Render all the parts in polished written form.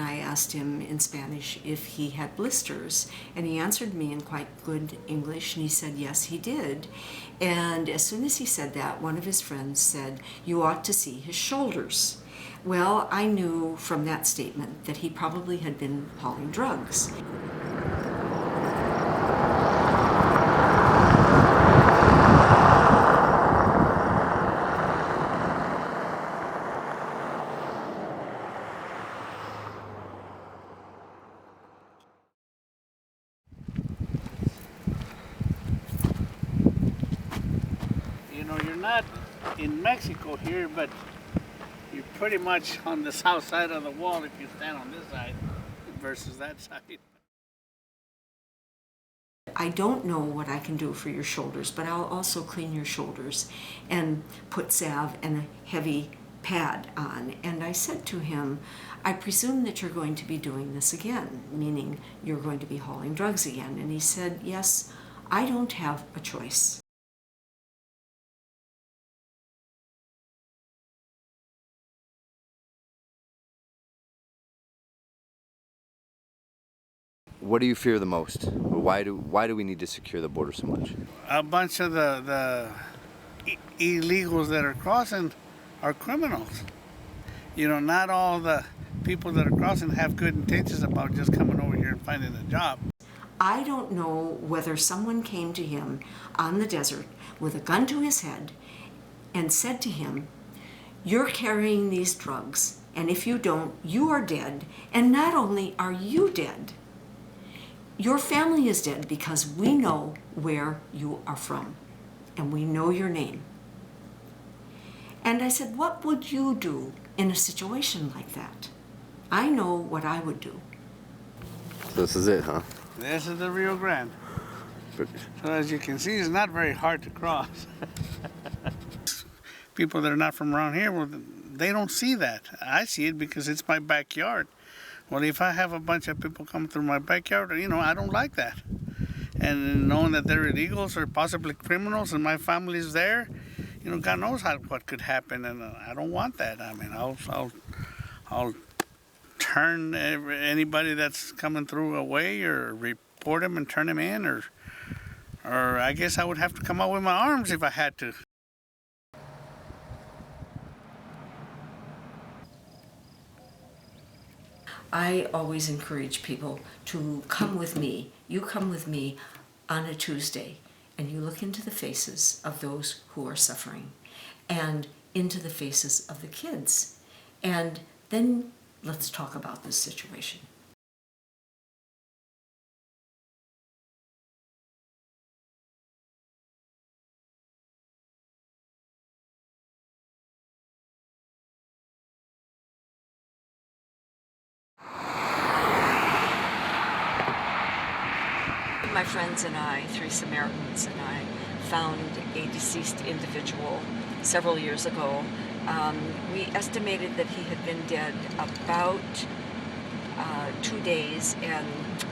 I asked him in Spanish if he had blisters, and he answered me in quite good English, and he said yes, he did. And as soon as he said that, one of his friends said, "You ought to see his shoulders." Well, I knew from that statement that he probably had been hauling drugs. You know, you're not in Mexico here, but you're pretty much on the south side of the wall if you stand on this side versus that side. I don't know what I can do for your shoulders, but I'll also clean your shoulders and put salve and a heavy pad on. And I said to him, I presume that you're going to be doing this again, meaning you're going to be hauling drugs again. And he said, yes, I don't have a choice. What do you fear the most? Why do we need to secure the border so much? A bunch of the illegals that are crossing are criminals. You know, not all the people that are crossing have good intentions about just coming over here and finding a job. I don't know whether someone came to him on the desert with a gun to his head and said to him, "You're carrying these drugs, and if you don't, you are dead. And not only are you dead, your family is dead because we know where you are from, and we know your name." And I said, what would you do in a situation like that? I know what I would do. This is it, huh? This is the Rio Grande. So as you can see, it's not very hard to cross. People that are not from around here, well, they don't see that. I see it because it's my backyard. Well, if I have a bunch of people come through my backyard, you know, I don't like that. And knowing that they're illegals or possibly criminals and my family's there, you know, God knows what could happen, and I don't want that. I mean, I'll turn anybody that's coming through away, or report them and turn them in, or I guess I would have to come out with my arms if I had to. I always encourage people to come with me. You come with me on a Tuesday, and you look into the faces of those who are suffering and into the faces of the kids. And then let's talk about this situation. My friends and I, three Samaritans and I, found a deceased individual several years ago. We estimated that he had been dead about 2 days, and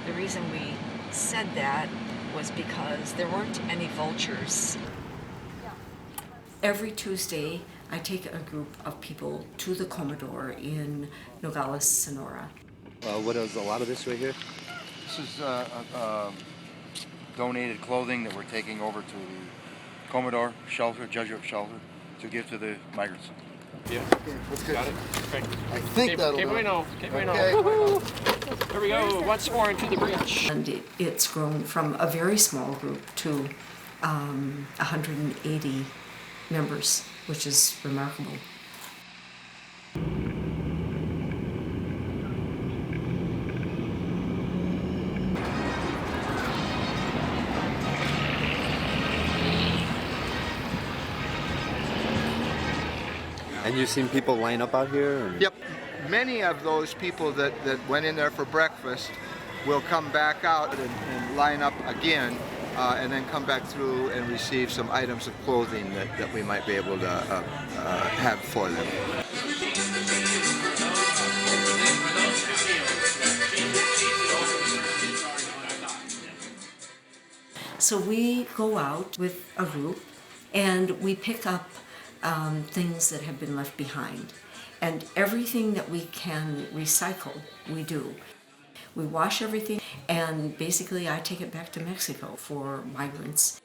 the reason we said that was because there weren't any vultures. Every Tuesday, I take a group of people to the Comedor in Nogales, Sonora. What is a lot of this right here? This is donated clothing that we're taking over to the Commodore shelter, Jesuit shelter, to give to the migrants. Yeah. Okay, that's good. Got it. Perfect. I think that'll do it. bueno. Okay. Woohoo! Here we go. Once more into the bridge. And it's grown from a very small group to 180 members, which is remarkable. And you've seen people line up out here? And... Yep. Many of those people that went in there for breakfast will come back out and line up again, and then come back through and receive some items of clothing that we might be able to have for them. So we go out with a group and we pick up things that have been left behind. And everything that we can recycle, we do. We wash everything, and basically I take it back to Mexico for migrants.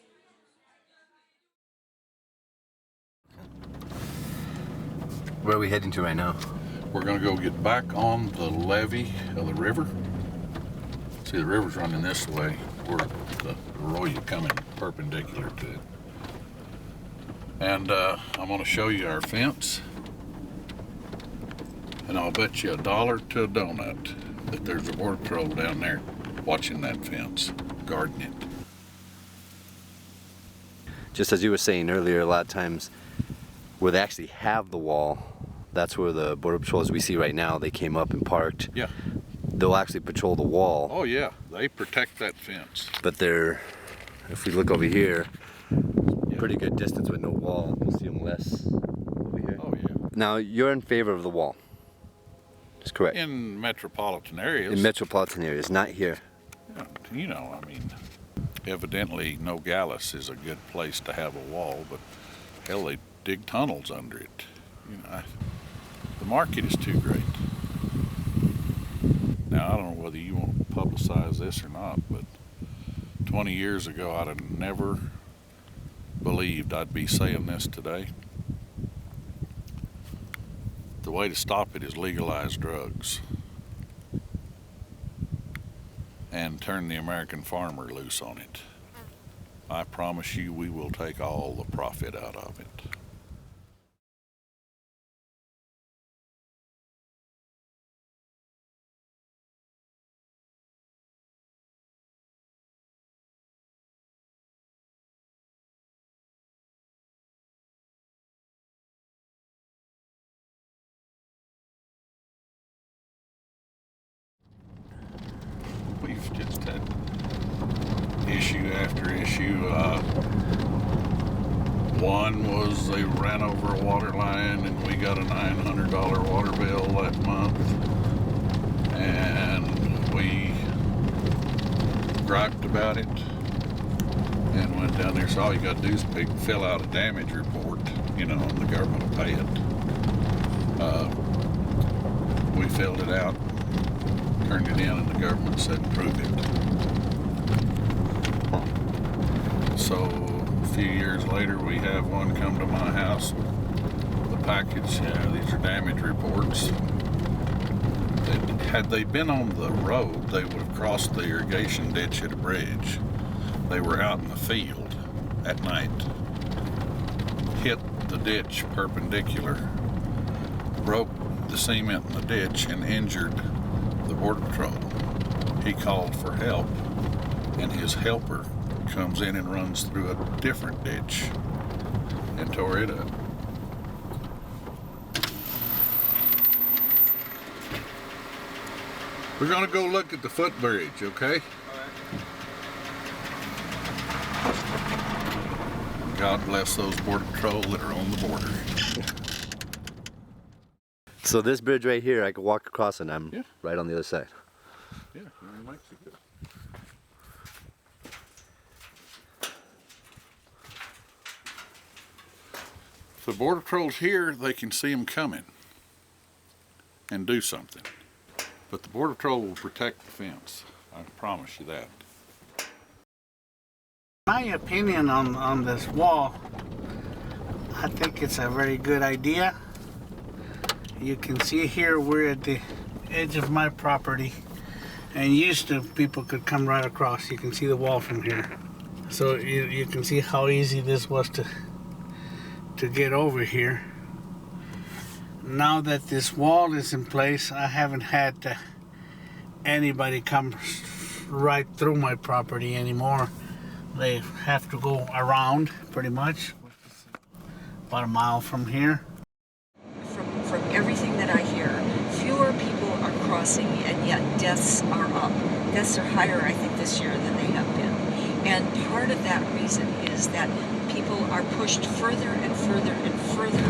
Where are we heading to right now? We're going to go get back on the levee of the river. See, the river's running this way. We're the arroyo coming perpendicular to it. And I'm going to show you our fence. And I'll bet you $1 to a donut that there's a border patrol down there watching that fence, guarding it. Just as you were saying earlier, a lot of times where they actually have the wall, that's where the border patrols we see right now, they came up and parked. Yeah. They'll actually patrol the wall. Oh yeah, they protect that fence. But they're, if we look over here, pretty good distance with no wall. You'll see them less over here. Oh yeah. Now, you're in favor of the wall. That's correct. In metropolitan areas. In metropolitan areas, not here. You know, I mean, evidently Nogales is a good place to have a wall, but hell, they dig tunnels under it. You know, the market is too great. Now, I don't know whether you want to publicize this or not, but 20 years ago, I'd have never believed I'd be saying this today. The way to stop it is legalize drugs and turn the American farmer loose on it. I promise you we will take all the profit out of it. We've just had issue after issue. One was they ran over a water line and we got a $900 water bill that month. And we griped about it and went down there. So all you got to do is fill out a damage report, you know, and the government will pay it. We filled it out, turned it in, and the government said prove it. So a few years later, we have one come to my house with the package. These are damage reports. Had they been on the road, they would have crossed the irrigation ditch at a bridge. They were out in the field at night, hit the ditch perpendicular, broke the cement in the ditch, and injured the border patrol. He called for help, and his helper comes in and runs through a different ditch and tore it up. We're gonna go look at the footbridge, okay? God bless those border patrol that are on the border. So this bridge right here, I could walk across and I'm Yeah. right on the other side. Yeah, you're in Mexico. If the border patrol's here, they can see them coming and do something. But the border patrol will protect the fence. I promise you that. My opinion on this wall, I think it's a very good idea. You can see here we're at the edge of my property, and used to people could come right across. You can see the wall from here. So you can see how easy this was to get over here. Now that this wall is in place, I haven't had anybody come right through my property anymore. They have to go around pretty much, about a mile from here. From everything that I hear, fewer people are crossing, and yet deaths are up. Deaths are higher, I think, this year than they have been. And part of that reason is that people are pushed further and further and further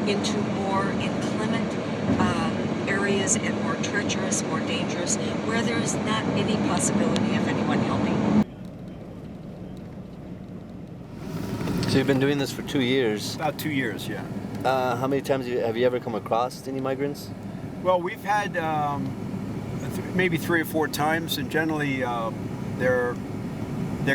into more inclement areas and more treacherous, more dangerous, where there's not any possibility of anyone helping. So you've been doing this for 2 years. About 2 years, yeah. How many times have you ever come across any migrants? Well, we've had maybe 3 or 4 times, and generally they're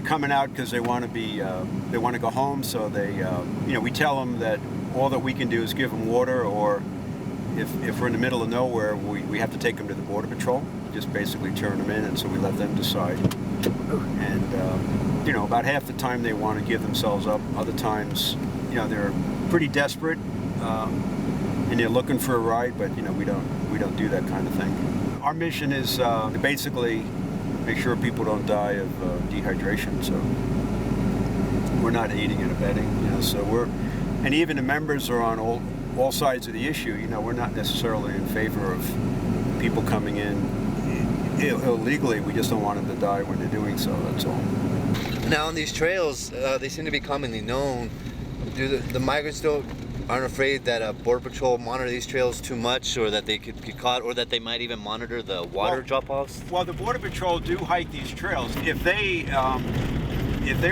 coming out because they want to go home. So we tell them that all that we can do is give them water, or if we're in the middle of nowhere, we have to take them to the Border Patrol. Just basically turn them in, and so we let them decide. And about half the time they want to give themselves up. Other times, they're pretty desperate and they're looking for a ride, but we don't do that kind of thing. Our mission is to basically make sure people don't die of dehydration. So we're not aiding and abetting. And even the members are on all sides of the issue. We're not necessarily in favor of people coming in illegally. We just don't want them to die when they're doing so. That's all. Now on these trails, they seem to be commonly known. Do the migrants aren't afraid that Border Patrol monitor these trails too much, or that they could get caught, or that they might even monitor the water drop-offs? Well, the Border Patrol do hike these trails. If they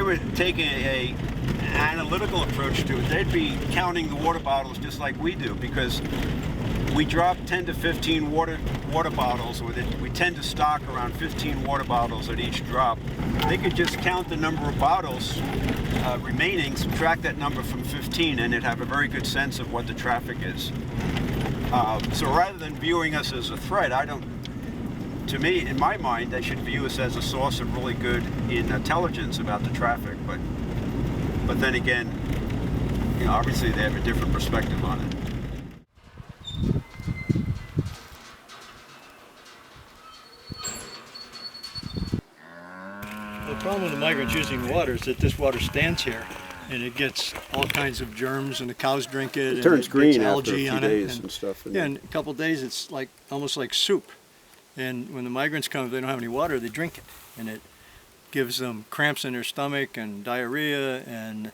were taking a analytical approach to it, they'd be counting the water bottles just like we do, because we drop 10 to 15 water bottles, or we tend to stock around 15 water bottles at each drop. They could just count the number of bottles remaining, subtract that number from 15, and they'd have a very good sense of what the traffic is. So rather than viewing us as a threat, to me, in my mind, they should view us as a source of really good intelligence about the traffic. But then again, obviously they have a different perspective on it. The problem with the migrants using water is that this water stands here, and it gets all kinds of germs, and the cows drink it. It turns green after a algae few on days it, and stuff. Yeah, in a couple of days it's almost like soup. And when the migrants come, if they don't have any water, they drink it, and it gives them cramps in their stomach and diarrhea, and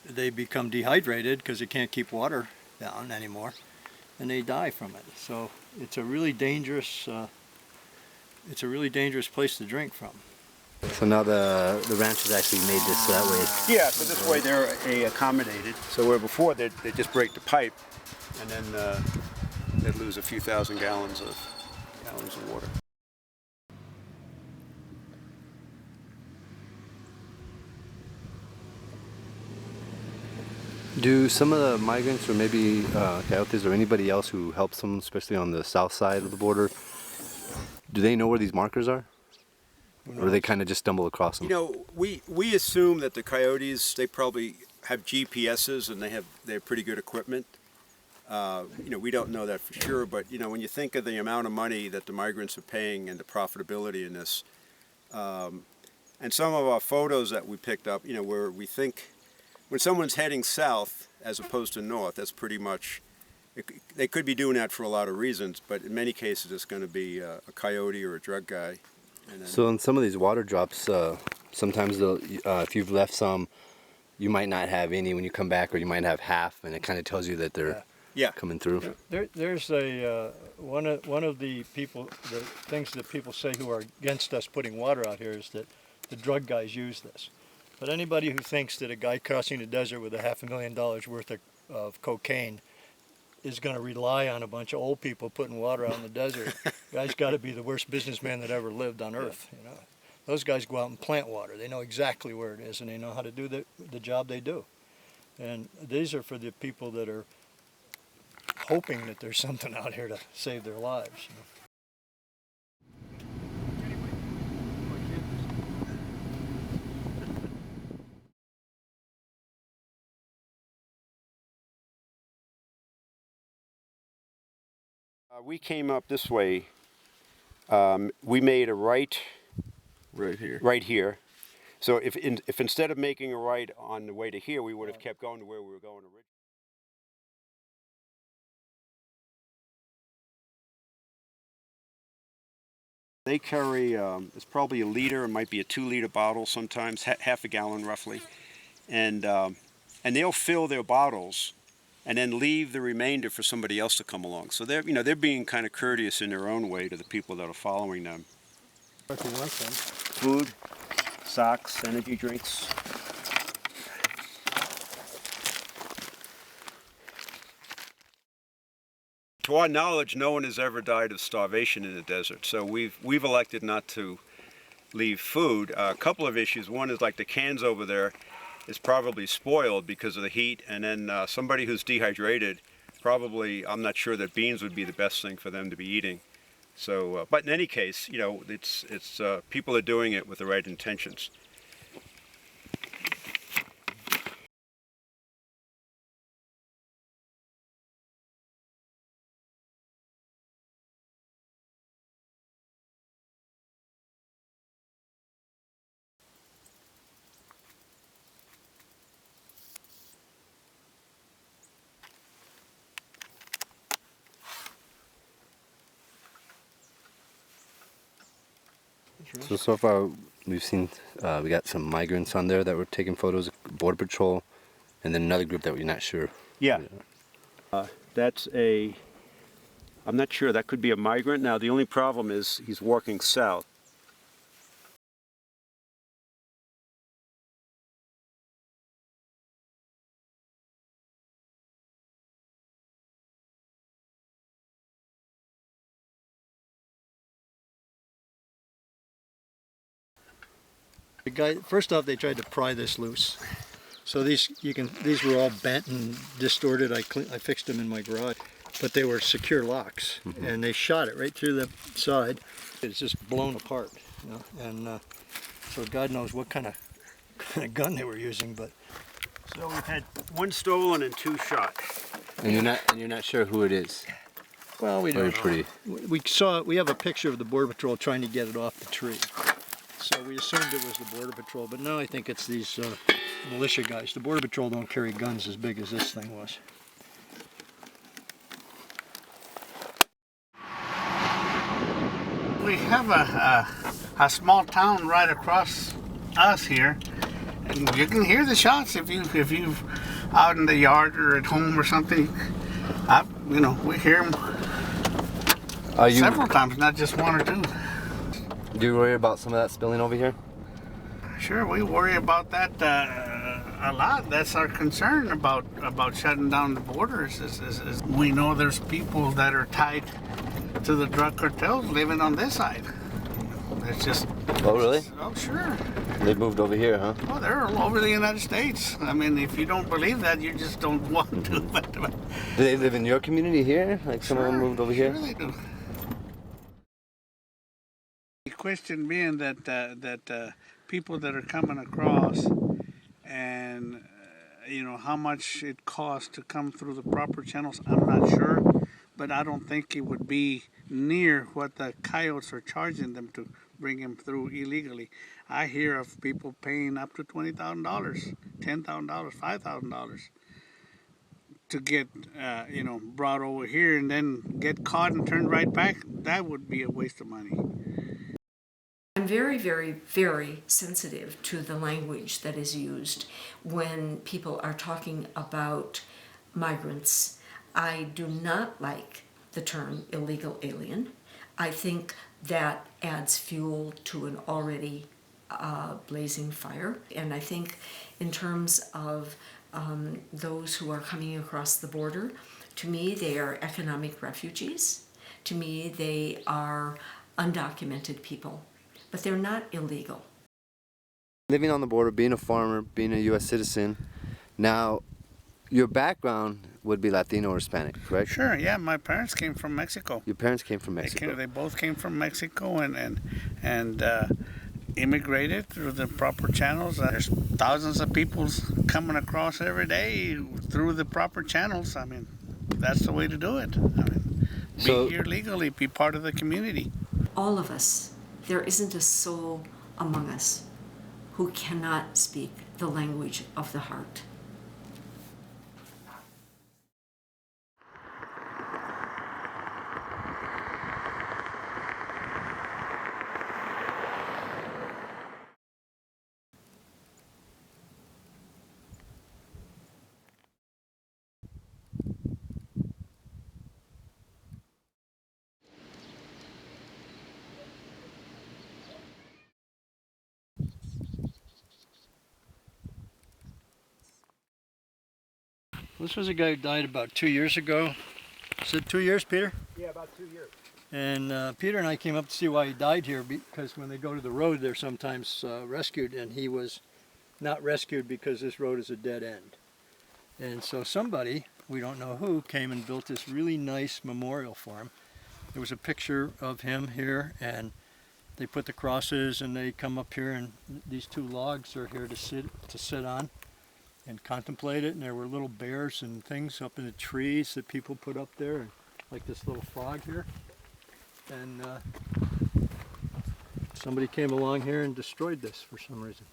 they become dehydrated because they can't keep water down anymore, and they die from it. So it's a really dangerous. It's a really dangerous place to drink from. So now the ranch has actually made this that way. Yeah, so this way they're accommodated. So where before they just break the pipe, and then they'd lose a few thousand gallons of water. Do some of the migrants, or maybe coyotes, or anybody else who helps them, especially on the south side of the border, do they know where these markers are? Or do they kind of just stumble across them? We assume that the coyotes, they probably have GPSs and they have pretty good equipment. We don't know that for sure, but when you think of the amount of money that the migrants are paying and the profitability in this, and some of our photos that we picked up, where we think when someone's heading south as opposed to north, that's pretty much, they could be doing that for a lot of reasons, but in many cases it's going to be a coyote or a drug guy. So in some of these water drops, sometimes if you've left some, you might not have any when you come back, or you might have half, and it kind of tells you that they're coming through. There's one of the things that people say who are against us putting water out here is that the drug guys use this. But anybody who thinks that a guy crossing the desert with $500,000 worth of cocaine is going to rely on a bunch of old people putting water out in the desert, guy's got to be the worst businessman that ever lived on earth. Those guys go out and plant water. They know exactly where it is, and they know how to do the job they do. And these are for the people that are hoping that there's something out here to save their lives. We came up this way. We made a right right here. So if instead of making a right on the way to here, we would have kept going to where we were going originally. They carry, it's probably a liter, it might be a 2-liter bottle sometimes, half a gallon roughly. And they'll fill their bottles and then leave the remainder for somebody else to come along. So they're being kind of courteous in their own way to the people that are following them. Food, socks, energy drinks. To our knowledge, no one has ever died of starvation in the desert. So we've elected not to leave food. A couple of issues. One is like the cans over there is probably spoiled because of the heat, and then somebody who's dehydrated, probably, I'm not sure that beans would be the best thing for them to be eating. So, but in any case, you know, it's people are doing it with the right intentions. So far we've seen, we got some migrants on there that were taking photos, Border Patrol, and then another group that we're not sure. Yeah. That's a, I'm not sure, that could be a migrant. Now the only problem is he's walking south. The guy, first off, they tried to pry this loose. So these were all bent and distorted. I fixed them in my garage, but they were secure locks, and they shot it right through the side. It's just blown apart, you know? And so God knows what kind of gun they were using, but. So we've had one stolen and two shot. And you're not sure who it is. Well, we don't. Pretty. We have a picture of the Border Patrol trying to get it off the tree. So we assumed it was the Border Patrol, but now I think it's these militia guys. The Border Patrol don't carry guns as big as this thing was. We have a small town right across us here, and you can hear the shots if you've out in the yard or at home or something. We hear them several times, not just one or two. Do you worry about some of that spilling over here? Sure, we worry about that a lot. That's our concern about shutting down the borders. Is we know there's people that are tied to the drug cartels living on this side. It's just. Oh, really? Oh, sure. They moved over here, huh? Oh, they're all over the United States. I mean, if you don't believe that, you just don't want to. But Do they live in your community here? Like some of them moved over here? Sure they do. The question being that people that are coming across and how much it costs to come through the proper channels, I'm not sure, but I don't think it would be near what the coyotes are charging them to bring him through illegally. I hear of people paying up to $20,000, $10,000, $5,000 to get brought over here and then get caught and turned right back. That would be a waste of money. I'm very, very, very sensitive to the language that is used when people are talking about migrants. I do not like the term illegal alien. I think that adds fuel to an already blazing fire. And I think in terms of those who are coming across the border, to me they are economic refugees. To me they are undocumented people. But they're not illegal. Living on the border, being a farmer, being a U.S. citizen, now your background would be Latino or Hispanic, correct? Sure, yeah. My parents came from Mexico. Your parents came from Mexico. They both came from Mexico and immigrated through the proper channels. There's thousands of people coming across every day through the proper channels. I mean, that's the way to do it. I mean, be here legally, be part of the community. All of us. There isn't a soul among us who cannot speak the language of the heart. This was a guy who died about 2 years ago. Is it 2 years, Peter? Yeah, about 2 years. And Peter and I came up to see why he died here, because when they go to the road, they're sometimes rescued, and he was not rescued because this road is a dead end. And so somebody, we don't know who, came and built this really nice memorial for him. There was a picture of him here, and they put the crosses, and they come up here, and these two logs are here to sit on and contemplate it. And there were little bears and things up in the trees that people put up there, and like this little frog here. And somebody came along here and destroyed this for some reason.